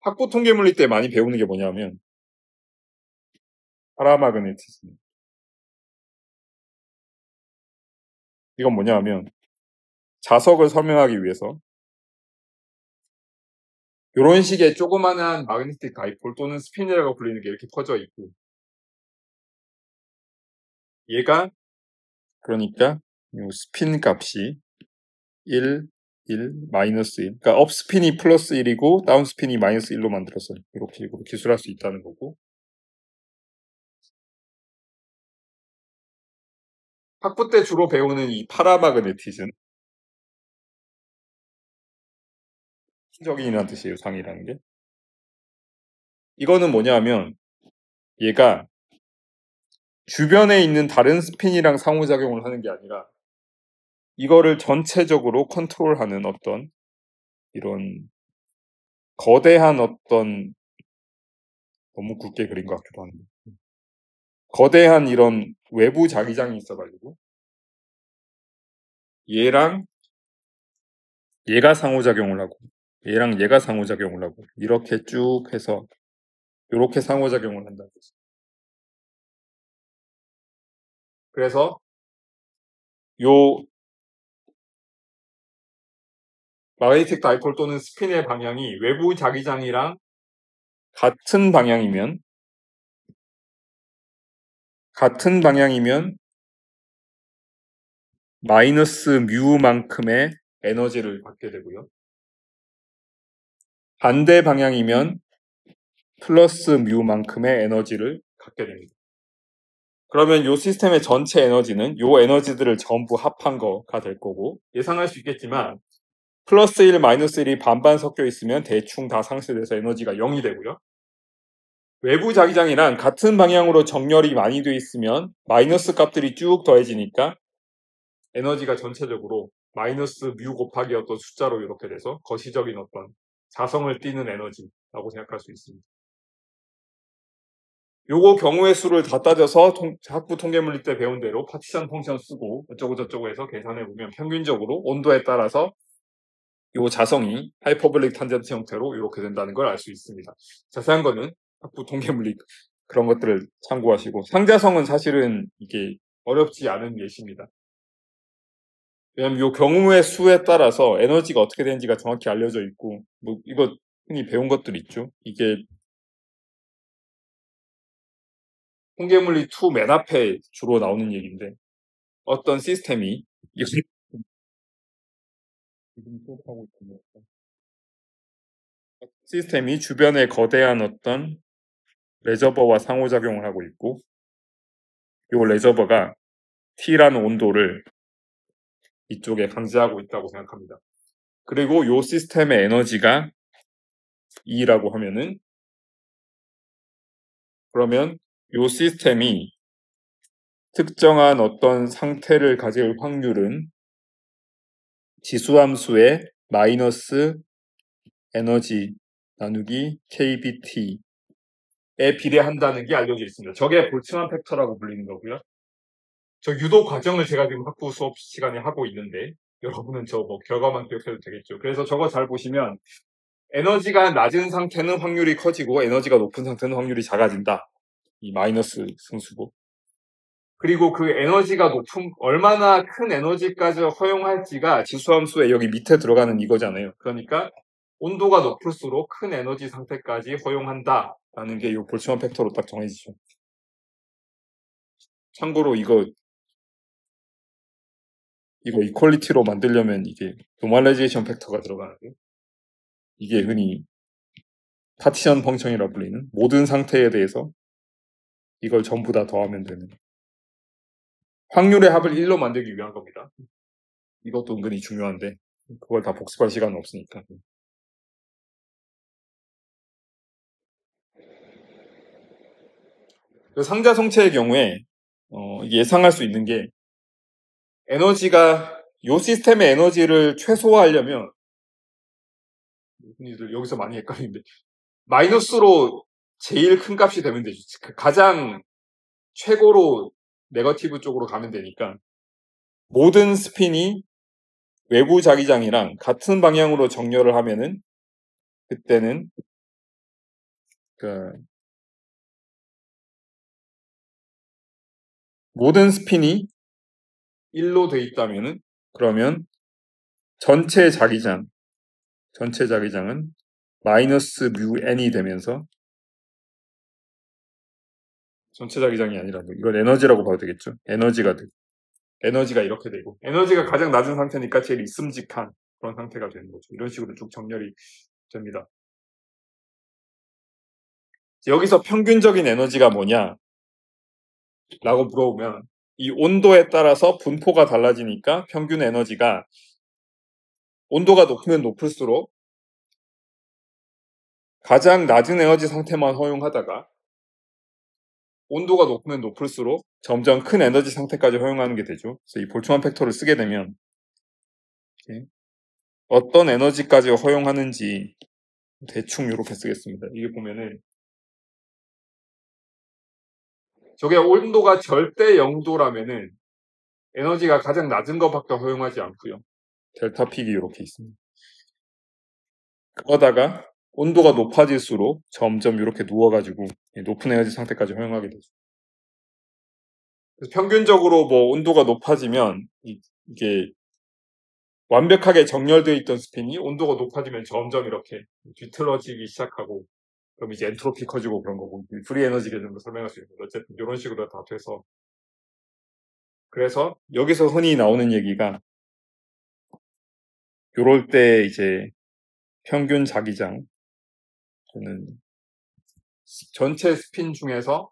학부 통계물리 때 많이 배우는 게 뭐냐면 파라마그네티즘. 이건 뭐냐면 자석을 설명하기 위해서 이런 식의 조그마한 마그네틱 다이폴 또는 스핀이라고 불리는 게 이렇게 퍼져 있고 얘가 그러니까 이 스핀 값이 1, 1, 마이너스 1. 그러니까 업스핀이 플러스 1이고 다운스핀이 마이너스 1로 만들어서 이렇게 식으로 기술할 수 있다는 거고 학부 때 주로 배우는 이 파라마그네티즘 상적인이라는 뜻이에요. 상이라는 게. 이거는 뭐냐면 얘가 주변에 있는 다른 스핀이랑 상호작용을 하는 게 아니라 이거를 전체적으로 컨트롤하는 어떤 이런 거대한 어떤 너무 굵게 그린 것 같기도 한데 거대한 이런 외부 자기장이 있어가지고 얘랑 얘가 상호작용을 하고 얘랑 얘가 상호작용을 하고 이렇게 쭉 해서 이렇게 상호작용을 한다는 거죠. 그래서 요 마그네틱 다이폴 또는 스핀의 방향이 외부 자기장이랑 같은 방향이면 마이너스 뮤만큼의 에너지를 받게 되고요. 반대 방향이면 플러스 뮤만큼의 에너지를 갖게 됩니다. 그러면 이 시스템의 전체 에너지는 이 에너지들을 전부 합한 거가 될 거고 예상할 수 있겠지만 플러스 1, 마이너스 1이 반반 섞여 있으면 대충 다 상쇄돼서 에너지가 0이 되고요. 외부 자기장이랑 같은 방향으로 정렬이 많이 돼 있으면 마이너스 값들이 쭉 더해지니까 에너지가 전체적으로 마이너스 뮤 곱하기 어떤 숫자로 이렇게 돼서 거시적인 어떤 자성을 띠는 에너지라고 생각할 수 있습니다. 요거 경우의 수를 다 따져서 학부 통계물리 때 배운 대로 파티션 펑션 쓰고 어쩌고 저쩌고 해서 계산해 보면 평균적으로 온도에 따라서 요 자성이 하이퍼볼릭 탄젠트 형태로 이렇게 된다는 걸 알 수 있습니다. 자세한 거는 학부 통계물리 그런 것들을 참고하시고 상자성은 사실은 이게 어렵지 않은 예시입니다. 왜냐면 요 경우의 수에 따라서 에너지가 어떻게 되는지가 정확히 알려져 있고 뭐 이거 흔히 배운 것들 있죠. 이게 통계물리 2 맨 앞에 주로 나오는 얘기인데 어떤 시스템이 지금 수업하고 있는 시스템이 주변에 거대한 어떤 레저버와 상호작용을 하고 있고 이 레저버가 T라는 온도를 이쪽에 방지하고 있다고 생각합니다. 그리고 이 시스템의 에너지가 E라고 하면은 그러면 이 시스템이 특정한 어떤 상태를 가질 확률은 지수함수의 마이너스 에너지 나누기 KBT에 비례한다는 게 알려져 있습니다. 저게 볼츠만 팩터라고 불리는 거고요. 저 유도 과정을 제가 지금 학부 수업 시간에 하고 있는데 여러분은 저 뭐 결과만 기억해도 되겠죠. 그래서 저거 잘 보시면 에너지가 낮은 상태는 확률이 커지고 에너지가 높은 상태는 확률이 작아진다. 이 마이너스 승수고. 그리고 그 에너지가 높은 얼마나 큰 에너지까지 허용할지가 지수함수의 여기 밑에 들어가는 이거잖아요. 그러니까 온도가 높을수록 큰 에너지 상태까지 허용한다라는 게 이 볼츠만 팩터로 딱 정해지죠. 참고로 이거 이퀄리티로 만들려면 이게 노멀라이제이션 팩터가 들어가는데 이게 흔히 파티션 펑션이라고 불리는 모든 상태에 대해서 이걸 전부 다 더하면 되는 확률의 합을 1로 만들기 위한 겁니다. 이것도 은근히 중요한데 그걸 다 복습할 시간은 없으니까. 상자 성체의 경우에 예상할 수 있는 게 에너지가 이 시스템의 에너지를 최소화하려면 흔히들 여기서 많이 헷갈리는데 마이너스로 제일 큰 값이 되면 되죠. 가장 최고로 네거티브 쪽으로 가면 되니까 모든 스핀이 외부 자기장이랑 같은 방향으로 정렬을 하면은 그때는 그러니까 모든 스핀이 1로 돼 있다면은 그러면 전체 자기장은 마이너스 뮤 n이 되면서 전체 자기장이 아니라 이건 에너지라고 봐도 되겠죠. 에너지가 이렇게 되고 에너지가 가장 낮은 상태니까 제일 있음직한 그런 상태가 되는 거죠. 이런 식으로 쭉 정렬이 됩니다. 여기서 평균적인 에너지가 뭐냐 라고 물어보면 이 온도에 따라서 분포가 달라지니까 평균 에너지가 온도가 높으면 높을수록 가장 낮은 에너지 상태만 허용하다가 온도가 높으면 높을수록 점점 큰 에너지 상태까지 허용하는 게 되죠. 그래서 이 볼트만 팩터를 쓰게 되면 어떤 에너지까지 허용하는지 대충 이렇게 쓰겠습니다. 이게 보면은 저게 온도가 절대 0도라면은 에너지가 가장 낮은 것밖에 허용하지 않고요. 델타 픽이 이렇게 있습니다. 그러다가 온도가 높아질수록 점점 이렇게 누워가지고 높은 에너지 상태까지 허용하게 되죠. 평균적으로 뭐 온도가 높아지면 이게 완벽하게 정렬되어 있던 스핀이 온도가 높아지면 점점 이렇게 뒤틀어지기 시작하고 그럼 이제 엔트로피 커지고 그런 거고 프리 에너지 개념도 설명할 수 있는 어쨌든 이런 식으로 다 돼서 그래서 여기서 흔히 나오는 얘기가 요럴 때 이제 평균 자기장 저는 전체 스핀 중에서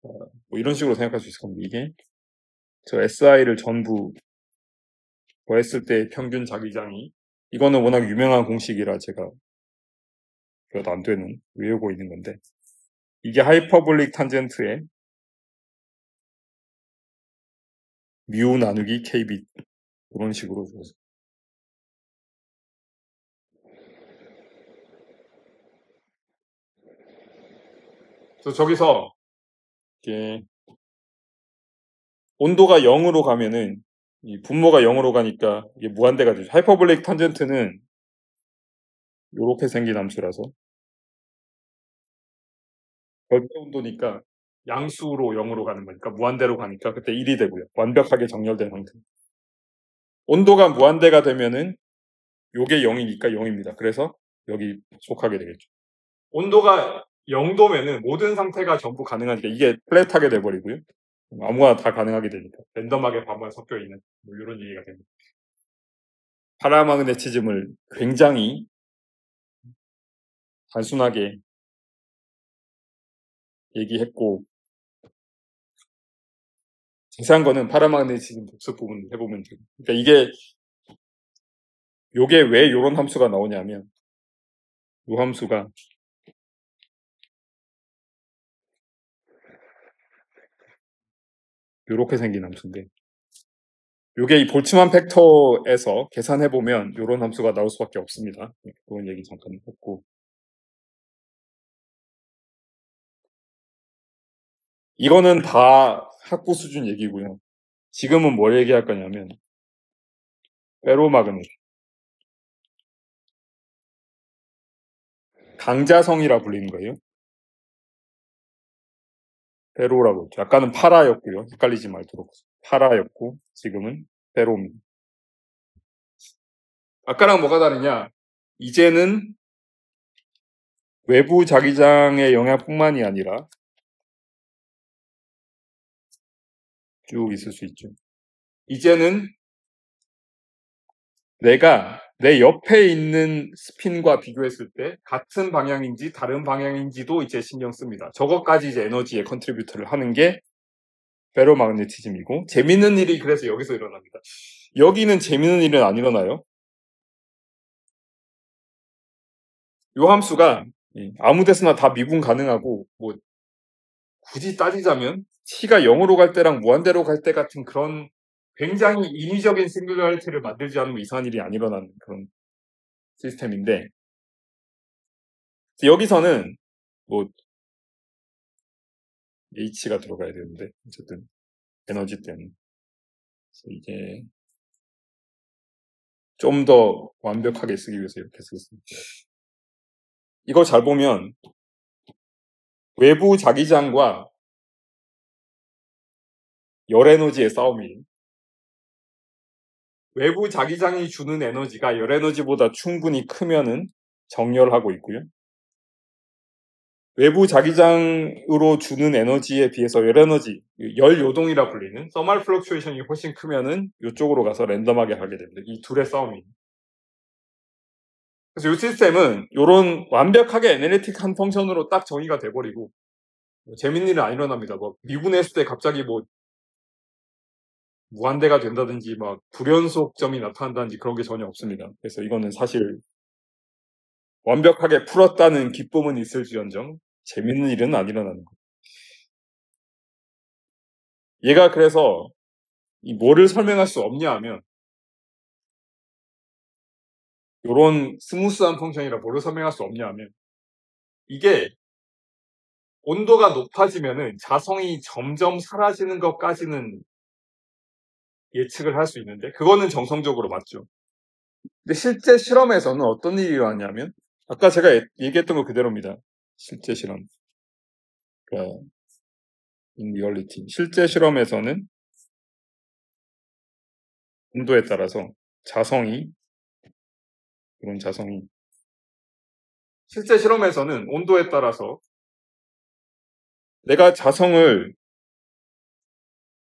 뭐 이런 식으로 생각할 수 있을 겁니다. 이게 저 SI를 전부 더했을 때 평균 자기장이 이거는 워낙 유명한 공식이라 제가 그래도 안 되는 외우고 있는 건데 이게 하이퍼볼릭 탄젠트의 뮤 나누기 KB 이런 식으로 줘서 그래서 저기서 이게 온도가 0으로 가면은 이 분모가 0으로 가니까 이게 무한대가 되죠. 하이퍼볼릭 탄젠트는 이렇게 생긴 함수라서 절대 온도니까 양수로 0으로 가는 거니까 무한대로 가니까 그때 1이 되고요. 완벽하게 정렬된 상태. 온도가 무한대가 되면은 요게 0이니까 0입니다. 그래서 여기 속하게 되겠죠. 온도가 0도면은 모든 상태가 전부 가능하니까 이게 플랫하게 돼버리고요. 아무거나 다 가능하게 되니까 랜덤하게 반만 섞여 있는 뭐 이런 얘기가 됩니다. 파라마그네티즘을 굉장히 단순하게 얘기했고 자세한 거는 파라마그네티즘 복습 부분 해보면 돼요. 그러니까 요게 왜 요런 함수가 나오냐면 요 함수가 요렇게 생긴 함수인데 요게 이 볼츠만 팩터에서 계산해보면 요런 함수가 나올 수밖에 없습니다. 그런 얘기 잠깐 했고 이거는 다 학부 수준 얘기고요. 지금은 뭘 얘기할 거냐면 페로마그넷 강자성이라 불리는 거예요. 페로라고 했죠. 아까는 파라였고요. 헷갈리지 말도록 파라였고 지금은 페로입니다. 아까랑 뭐가 다르냐? 이제는 외부 자기장의 영향뿐만이 아니라 쭉 있을 수 있죠. 이제는 내가 내 옆에 있는 스핀과 비교했을 때 같은 방향인지 다른 방향인지도 이제 신경 씁니다. 저것까지 이제 에너지에 컨트리뷰터를 하는 게 페로마그네티즘이고 재밌는 일이 그래서 여기서 일어납니다. 여기는 재밌는 일은 안 일어나요. 요 함수가 아무 데서나 다 미분 가능하고 뭐 굳이 따지자면 t가 0으로 갈 때랑 무한대로 갈 때 같은 그런 굉장히 인위적인 싱글러리티를 만들지 않으면 이상한 일이 안 일어나는 그런 시스템인데 여기서는 뭐 h가 들어가야 되는데 어쨌든 에너지 때문에 이게 좀 더 완벽하게 쓰기 위해서 이렇게 쓰겠습니다. 이거 잘 보면 외부 자기장과 열 에너지의 싸움이에요. 외부 자기장이 주는 에너지가 열 에너지보다 충분히 크면은 정렬하고 있고요. 외부 자기장으로 주는 에너지에 비해서 열 에너지, 열 요동이라 불리는 서멀 플럭추에이션이 훨씬 크면은 이쪽으로 가서 랜덤하게 하게 됩니다. 이 둘의 싸움이에요. 그래서 이 시스템은 이런 완벽하게 애널리틱한 펑션으로 딱 정의가 돼버리고 재밌는 일은 안 일어납니다. 뭐 미분했을 때 갑자기 뭐 무한대가 된다든지 막 불연속점이 나타난다든지 그런 게 전혀 없습니다. 그래서 이거는 사실 완벽하게 풀었다는 기쁨은 있을지언정 재밌는 일은 안 일어나는 거예요. 얘가 그래서 이 뭐를 설명할 수 없냐 하면 이런 스무스한 펑션이라 뭐를 설명할 수 없냐 하면 이게 온도가 높아지면은 자성이 점점 사라지는 것까지는 예측을 할 수 있는데 그거는 정성적으로 맞죠. 근데 실제 실험에서는 어떤 일이 일어나냐면 아까 제가 얘기했던 거 그대로입니다. 실제 실험. 그러니까 in reality. 실제 실험에서는 온도에 따라서 자성이 이런 자성이 실제 실험에서는 온도에 따라서 내가 자성을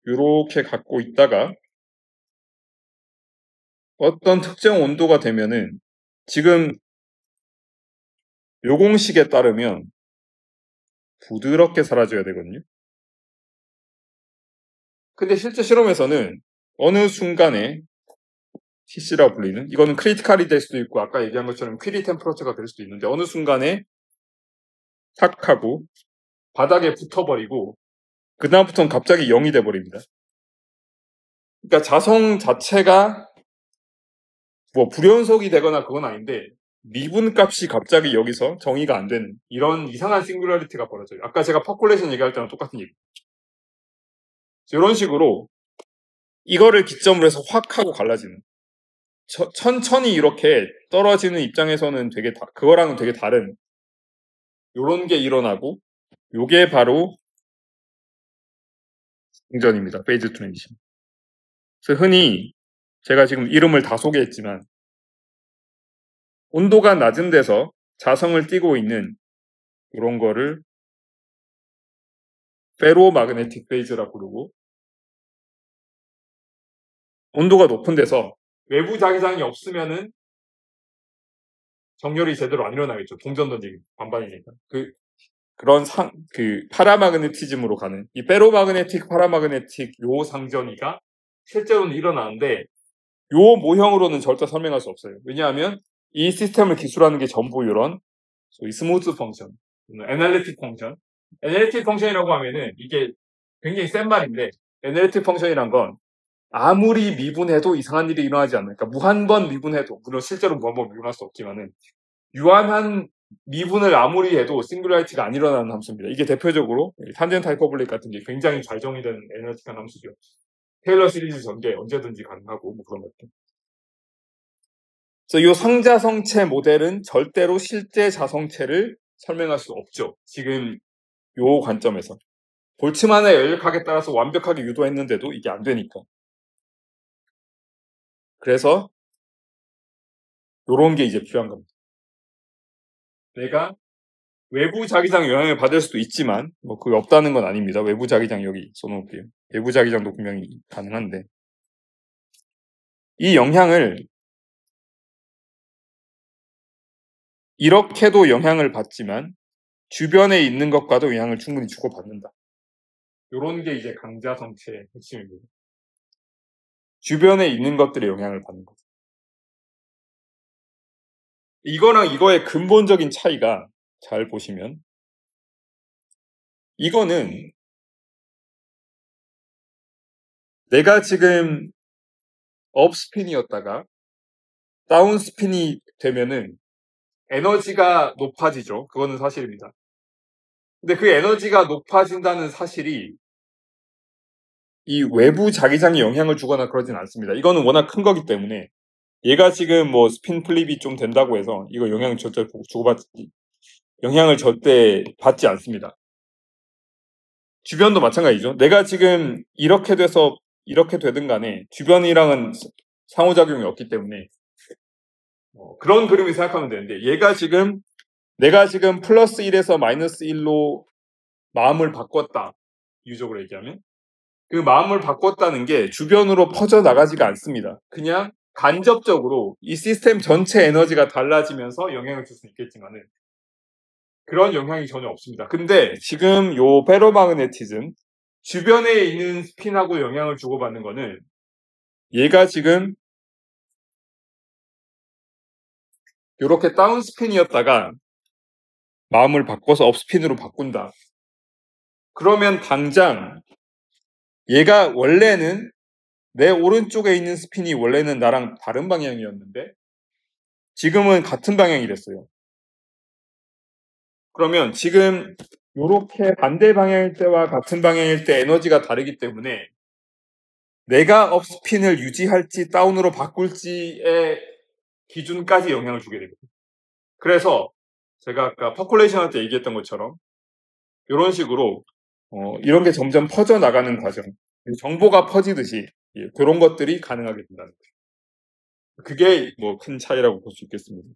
이렇게 갖고 있다가 어떤 특정 온도가 되면은 지금 요 공식에 따르면 부드럽게 사라져야 되거든요. 근데 실제 실험에서는 어느 순간에 CC라고 불리는 이거는 크리티컬이 될 수도 있고 아까 얘기한 것처럼 퀴리 템퍼러처가 될 수도 있는데 어느 순간에 탁 하고 바닥에 붙어버리고 그 다음부터는 갑자기 0이 돼버립니다. 그러니까 자성 자체가 뭐 불연속이 되거나 그건 아닌데 미분값이 갑자기 여기서 정의가 안 되는 이런 이상한 싱귤러리티가 벌어져요. 아까 제가 퍼콜레이션 얘기할 때랑 똑같은 얘기. 이런 식으로 이거를 기점으로 해서 확 하고 갈라지는 천천히 이렇게 떨어지는 입장에서는 그거랑은 되게 다른 요런 게 일어나고 요게 바로 공전입니다. 페이즈 트랜지션. 그래서 흔히 제가 지금 이름을 다 소개했지만 온도가 낮은 데서 자성을 띠고 있는 이런 거를 페로마그네틱 페이즈라고 부르고 온도가 높은 데서 외부 자기장이 없으면은 정렬이 제대로 안 일어나겠죠. 동전 던지기 반반이니까. 그런 파라마그네티즘으로 가는 이 페로마그네틱 파라마그네틱 요 상전이가 실제로는 일어나는데 요 모형으로는 절대 설명할 수 없어요. 왜냐하면 이 시스템을 기술하는 게 전부 이런 스무스 펑션, 애널리틱 펑션. 애널리틱 펑션이라고 하면은 이게 굉장히 센 말인데 애널리틱 펑션이란 건 아무리 미분해도 이상한 일이 일어나지 않는 그러니까 무한번 미분해도 물론 실제로 무한번 미분할 수 없지만은 유한한 미분을 아무리 해도 싱귤라리티가 안 일어나는 함수입니다. 이게 대표적으로 탄젠트 하이퍼블릭 같은 게 굉장히 잘 정의된 애널리틱한 함수죠. 테일러 시리즈 전개 언제든지 가능하고 뭐 그런 것들. 그래서 이 상자성체 모델은 절대로 실제 자성체를 설명할 수 없죠. 지금 요 관점에서. 볼츠만의 연력학에 따라서 완벽하게 유도했는데도 이게 안 되니까. 그래서 요런 게 이제 필요한 겁니다. 내가 외부 자기장 영향을 받을 수도 있지만 뭐 그게 없다는 건 아닙니다. 외부 자기장 여기 써놓을게요. 외부 자기장도 분명히 가능한데 이 영향을 이렇게도 영향을 받지만 주변에 있는 것과도 영향을 충분히 주고받는다. 이런 게 이제 강자성체의 핵심입니다. 주변에 있는 것들의 영향을 받는 거죠. 이거랑 이거의 근본적인 차이가 잘 보시면 이거는 내가 지금 업스핀이었다가 다운스핀이 되면은 에너지가 높아지죠. 그거는 사실입니다. 근데 그 에너지가 높아진다는 사실이 이 외부 자기장에 영향을 주거나 그러진 않습니다. 이거는 워낙 큰 거기 때문에 얘가 지금 뭐 스핀 플립이 좀 된다고 해서 이거 영향을 절대 받지 않습니다. 주변도 마찬가지죠. 내가 지금 이렇게 돼서 이렇게 되든 간에 주변이랑은 상호작용이 없기 때문에 그런 그림을 생각하면 되는데 내가 지금 플러스 1에서 마이너스 1로 마음을 바꿨다. 유적으로 얘기하면 그 마음을 바꿨다는 게 주변으로 퍼져나가지가 않습니다. 그냥 간접적으로 이 시스템 전체 에너지가 달라지면서 영향을 줄 수 있겠지만은 그런 영향이 전혀 없습니다. 근데 지금 요 페로마그네티즘 주변에 있는 스핀하고 영향을 주고받는 거는 얘가 지금 이렇게 다운 스핀이었다가 마음을 바꿔서 업 스핀으로 바꾼다. 그러면 당장 얘가 원래는 내 오른쪽에 있는 스핀이 원래는 나랑 다른 방향이었는데 지금은 같은 방향이 됐어요. 그러면 지금 이렇게 반대 방향일 때와 같은 방향일 때 에너지가 다르기 때문에 내가 업스핀을 유지할지 다운으로 바꿀지의 기준까지 영향을 주게 되거든요. 그래서 제가 아까 퍼콜레이션 할 때 얘기했던 것처럼 이런 식으로 이런 게 점점 퍼져나가는 과정, 정보가 퍼지듯이 그런 것들이 가능하게 된다는 거죠. 그게 뭐 큰 차이라고 볼 수 있겠습니다.